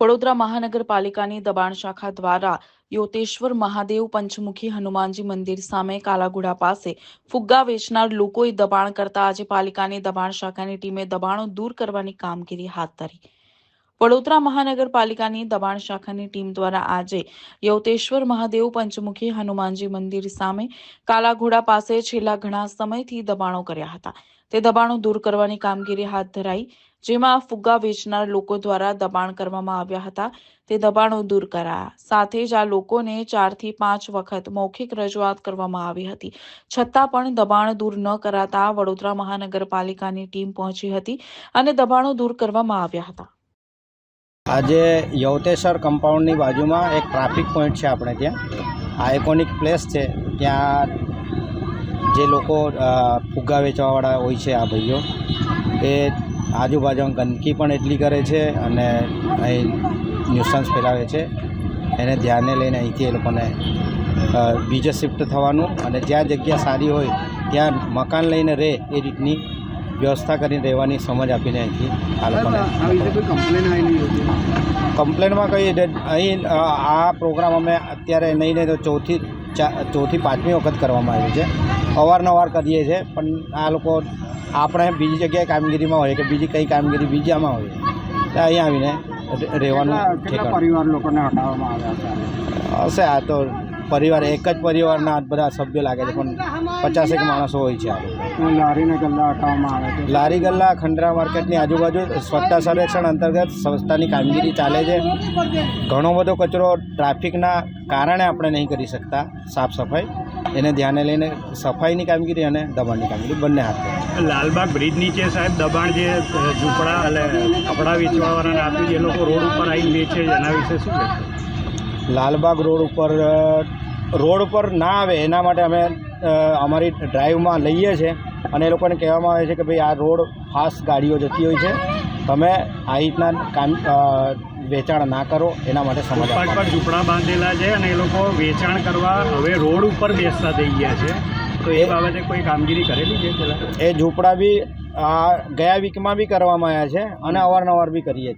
વડોદરા મહાનગરપાલિકાની દબાણ શાખા દ્વારા યોતેશ્વર મહાદેવ પંચમુખી હનુમાનજી મંદિર સામે કાલાઘોડા પાસે ફુગ્ગા વેચનાર લોકોએ દબાણ કરતા આજે પાલિકાની દબાણ શાખાની ટીમે દબાણો દૂર કરવાની કામગીરી હાથ ધરી। વડોદરા મહાનગરપાલિકાની દબાણ શાખાની ટીમ દ્વારા આજે યોતેશ્વર મહાદેવ પંચમુખી હનુમાનજી મંદિર સામે કાલાઘોડા પાસે છેલ્લા ઘણા સમયથી દબાણો કર્યા હતા તે દબાણો દૂર કરવાની કામગીરી હાથ ધરાઈ, જેમાં ફુગ્ગા વેચનાર લોકો દ્વારા દબાણ કરવામાં આવ્યા હતા તે દબાણો દૂર કરાયા। સાથે જ આ લોકોને 4 થી 5 વખત મૌખિક રજૂઆત કરવામાં આવી હતી, છતાં પણ દબાણ દૂર ન કરાતા વડોદરા મહાનગરપાલિકાની ટીમ પહોંચી હતી અને દબાણો દૂર કરવામાં આવ્યા હતા। આજે યવતેશ્વર કમ્પાઉન્ડની બાજુમાં એક ટ્રાફિક પોઈન્ટ છે, આપણે ત્યાં આઇકોનિક પ્લેસ છે, ત્યાં જે લોકો ફુગ્ગા વેચવાવાળા હોય છે આ ભાઈઓ એ આજુબાજુમાં ગંદકી પણ એટલી કરે છે અને અહીં ન્યુસન્સ ફેલાવે છે। એને ધ્યાને લઈને અહીંથી એ લોકોને બીજે શિફ્ટ થવાનું અને જ્યાં જગ્યા સારી હોય ત્યાં મકાન લઈને રહે એ રીતની વ્યવસ્થા કરીને રહેવાની સમજ આપીને અહીંથી આ લોકોને કમ્પ્લેનમાં કંઈ અહીં આ પ્રોગ્રામ અમે અત્યારે નહીં તો ચોથી પાંચમી વખત કરવામાં આવ્યું છે। અવારનવાર કરીએ છીએ પણ આ લોકો આપણે બીજી જગ્યાએ કામગીરીમાં હોય કે બીજી કઈ કામગીરી બીજામાં હોય તો અહીંયા આવીને રહેવાનું પરિવાર લોકોને હટાવવામાં આવ્યા હશે। આ તો પરિવાર એક જ પરિવારના બધા સભ્યો લાગે છે પણ 50 માણસો હોય છે। આ લોકો લારીને ગલ્લા હટાવવામાં આવે છે। લારી ગલ્લા ખંડેરા માર્કેટની આજુબાજુ સ્વચ્છતા સર્વેક્ષણ અંતર્ગત સ્વચ્છતાની કામગીરી ચાલે છે। ઘણો બધો કચરો ટ્રાફિકના કારણે આપણે નહીં કરી શકતા સાફ સફાઈ, એને ધ્યાને લઈને સફાઈની કામગીરી અને દબાણની કામગીરી બંને હાથ ધરી। લાલબાગ બ્રિજ નીચે સાહેબ દબાણ જે ઝૂંપડા એટલે કપડાં વેચવાવાળાને આપ્યું એ લોકો રોડ ઉપર આવીને વેચે છે, એના વિશે શું કહેશો? લાલબાગ રોડ ઉપર ના આવે એના માટે અમે અમારી ડ્રાઈવમાં લઈએ છીએ અને એ લોકોને કહેવામાં આવે છે કે ભાઈ આ રોડ ફાસ્ટ ગાડીઓ જતી હોય છે, તમે આ રીતના કામ વેચાણ ના કરો, એના માટે સમજ ફૂટપાથ પર ઝૂંપડા બાંધેલા છે અને એ લોકો વેચાણ કરવા હવે રોડ ઉપર બેસતા થઈ ગયા છે, તો એ બાબતે કોઈ કામગીરી કરેલી છે પહેલાં? એ ઝૂંપડા બી ગયા વીકમાં બી કરવામાં આવ્યા છે અને અવારનવાર બી કરીએ છીએ।